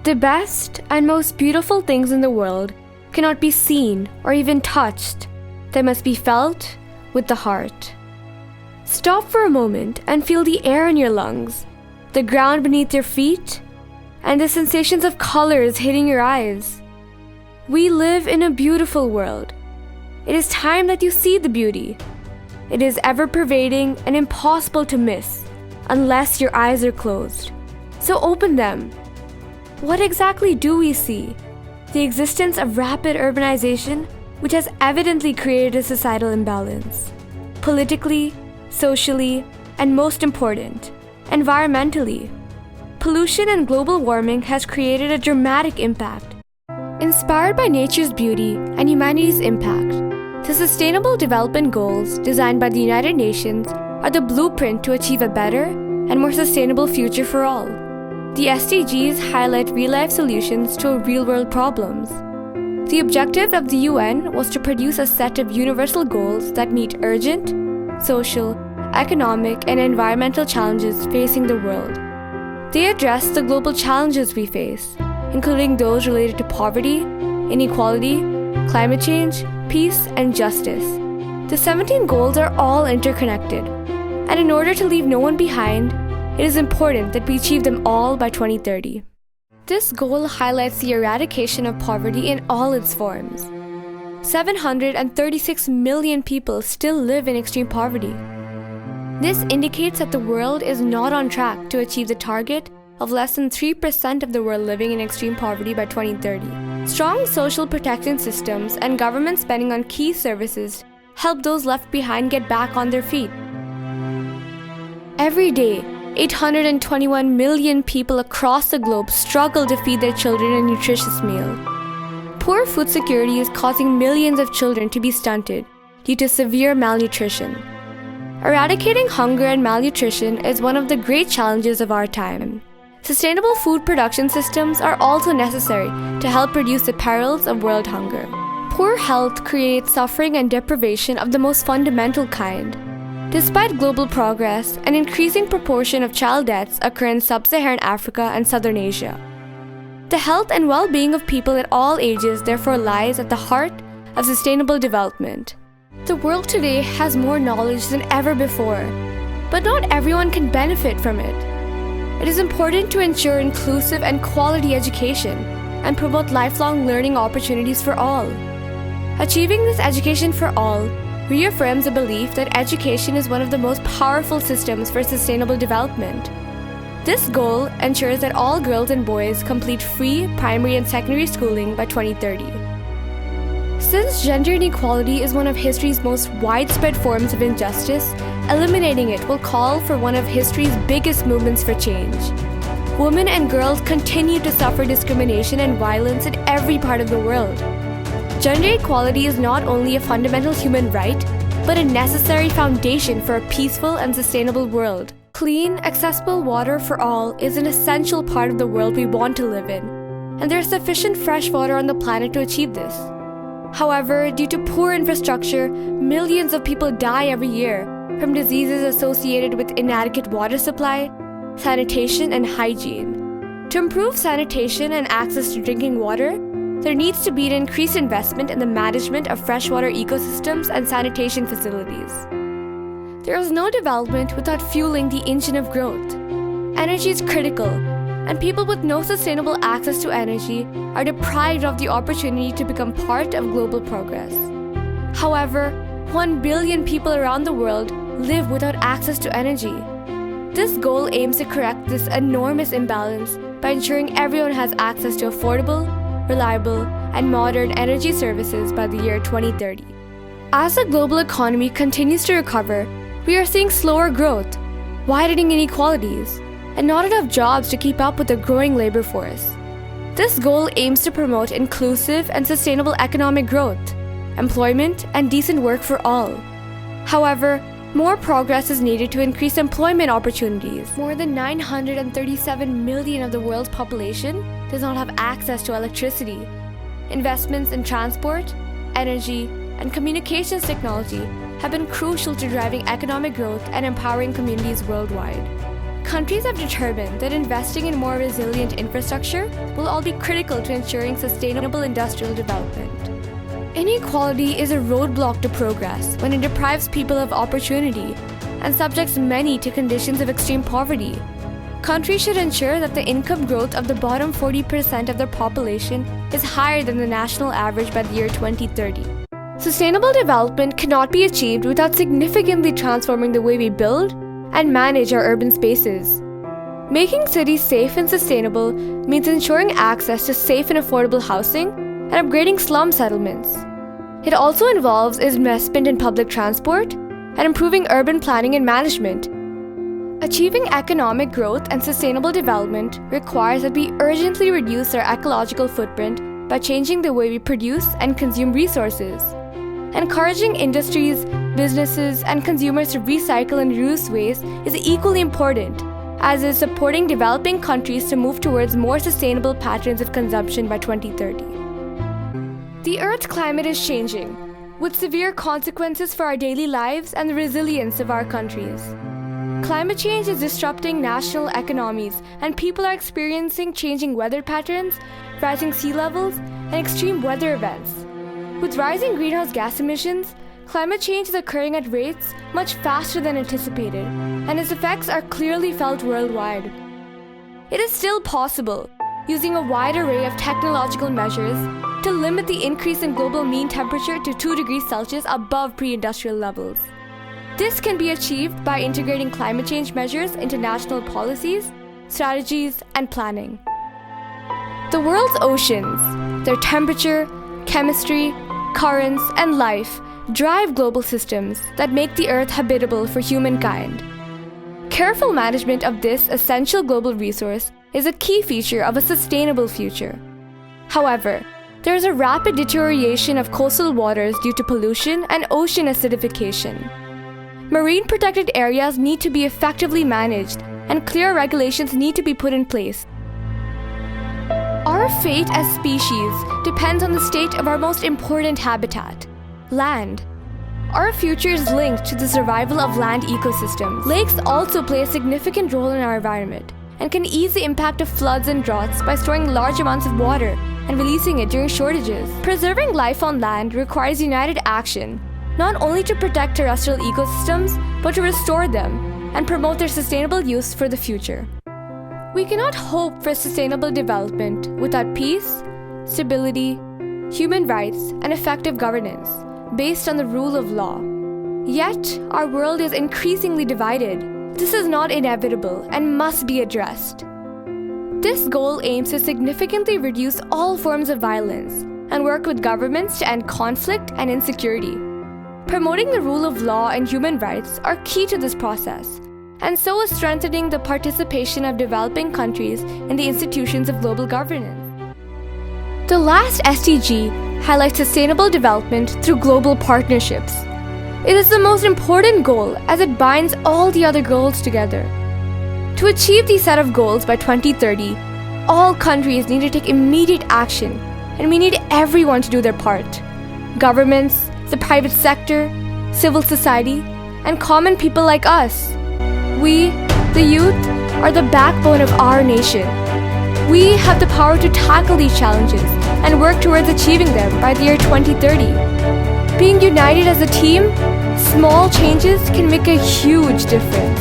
The best and most beautiful things in the world cannot be seen or even touched. They must be felt with the heart. Stop for a moment and feel the air in your lungs, the ground beneath your feet, and the sensations of colors hitting your eyes. We live in a beautiful world. It is time that you see the beauty. It is ever-pervading and impossible to miss unless your eyes are closed. So open them. What exactly do we see? The existence of rapid urbanization, which has evidently created a societal imbalance. Politically, socially, and most important, environmentally. Pollution and global warming has created a dramatic impact. Inspired by nature's beauty and humanity's impact, the Sustainable Development Goals designed by the United Nations are the blueprint to achieve a better and more sustainable future for all. The SDGs highlight real-life solutions to real-world problems. The objective of the UN was to produce a set of universal goals that meet urgent, social, economic, and environmental challenges facing the world. They address the global challenges we face, including those related to poverty, inequality, climate change, peace, and justice. The 17 goals are all interconnected, and in order to leave no one behind, it is important that we achieve them all by 2030. This goal highlights the eradication of poverty in all its forms. 736 million people still live in extreme poverty. This indicates that the world is not on track to achieve the target of less than 3% of the world living in extreme poverty by 2030. Strong social protection systems and government spending on key services help those left behind get back on their feet. Every day, 821 million people across the globe struggle to feed their children a nutritious meal. Poor food security is causing millions of children to be stunted due to severe malnutrition. Eradicating hunger and malnutrition is one of the great challenges of our time. Sustainable food production systems are also necessary to help reduce the perils of world hunger. Poor health creates suffering and deprivation of the most fundamental kind. Despite global progress, an increasing proportion of child deaths occur in sub-Saharan Africa and Southern Asia. The health and well-being of people at all ages therefore lies at the heart of sustainable development. The world today has more knowledge than ever before, but not everyone can benefit from it. It is important to ensure inclusive and quality education and promote lifelong learning opportunities for all. Achieving this education for all reaffirms the belief that education is one of the most powerful systems for sustainable development. This goal ensures that all girls and boys complete free primary and secondary schooling by 2030. Since gender inequality is one of history's most widespread forms of injustice, eliminating it will call for one of history's biggest movements for change. Women and girls continue to suffer discrimination and violence in every part of the world. Gender equality is not only a fundamental human right, but a necessary foundation for a peaceful and sustainable world. Clean, accessible water for all is an essential part of the world we want to live in, and there is sufficient fresh water on the planet to achieve this. However, due to poor infrastructure, millions of people die every year from diseases associated with inadequate water supply, sanitation, and hygiene. To improve sanitation and access to drinking water, there needs to be an increased investment in the management of freshwater ecosystems and sanitation facilities. There is no development without fueling the engine of growth. Energy is critical, and people with no sustainable access to energy are deprived of the opportunity to become part of global progress. However, 1 billion people around the world live without access to energy. This goal aims to correct this enormous imbalance by ensuring everyone has access to affordable, reliable, and modern energy services by the year 2030. As the global economy continues to recover, we are seeing slower growth, widening inequalities, and not enough jobs to keep up with the growing labor force. This goal aims to promote inclusive and sustainable economic growth, employment, and decent work for all. However, more progress is needed to increase employment opportunities. More than 937 million of the world's population does not have access to electricity. Investments in transport, energy, and communications technology have been crucial to driving economic growth and empowering communities worldwide. Countries have determined that investing in more resilient infrastructure will all be critical to ensuring sustainable industrial development. Inequality is a roadblock to progress when it deprives people of opportunity and subjects many to conditions of extreme poverty. Countries should ensure that the income growth of the bottom 40% of their population is higher than the national average by the year 2030. Sustainable development cannot be achieved without significantly transforming the way we build and manage our urban spaces. Making cities safe and sustainable means ensuring access to safe and affordable housing and upgrading slum settlements. It also involves investment in public transport and improving urban planning and management. Achieving economic growth and sustainable development requires that we urgently reduce our ecological footprint by changing the way we produce and consume resources. Encouraging industries, businesses, and consumers to recycle and reduce waste is equally important, as is supporting developing countries to move towards more sustainable patterns of consumption by 2030. The Earth's climate is changing, with severe consequences for our daily lives and the resilience of our countries. Climate change is disrupting national economies, and people are experiencing changing weather patterns, rising sea levels, and extreme weather events. With rising greenhouse gas emissions, climate change is occurring at rates much faster than anticipated, and its effects are clearly felt worldwide. It is still possible, using a wide array of technological measures, to limit the increase in global mean temperature to 2 degrees Celsius above pre-industrial levels. This can be achieved by integrating climate change measures into national policies, strategies, and planning. The world's oceans, their temperature, chemistry, currents, and life drive global systems that make the Earth habitable for humankind. Careful management of this essential global resource is a key feature of a sustainable future. However, there is a rapid deterioration of coastal waters due to pollution and ocean acidification. Marine protected areas need to be effectively managed, and clear regulations need to be put in place. Our fate as species depends on the state of our most important habitat, land. Our future is linked to the survival of land ecosystems. Lakes also play a significant role in our environment and can ease the impact of floods and droughts by storing large amounts of water and releasing it during shortages. Preserving life on land requires united action, not only to protect terrestrial ecosystems, but to restore them and promote their sustainable use for the future. We cannot hope for sustainable development without peace, stability, human rights, and effective governance based on the rule of law. Yet, our world is increasingly divided. This is not inevitable and must be addressed. This goal aims to significantly reduce all forms of violence and work with governments to end conflict and insecurity. Promoting the rule of law and human rights are key to this process, and so is strengthening the participation of developing countries in the institutions of global governance. The last SDG highlights sustainable development through global partnerships. It is the most important goal as it binds all the other goals together. To achieve these set of goals by 2030, all countries need to take immediate action, and we need everyone to do their part. Governments, the private sector, civil society, and common people like us. We, the youth, are the backbone of our nation. We have the power to tackle these challenges and work towards achieving them by the year 2030. Being united as a team, small changes can make a huge difference.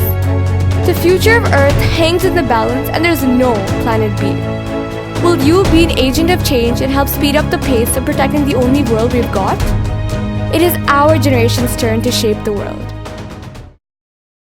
The future of Earth hangs in the balance, and there's no planet B. Will you be an agent of change and help speed up the pace of protecting the only world we've got? It is our generation's turn to shape the world.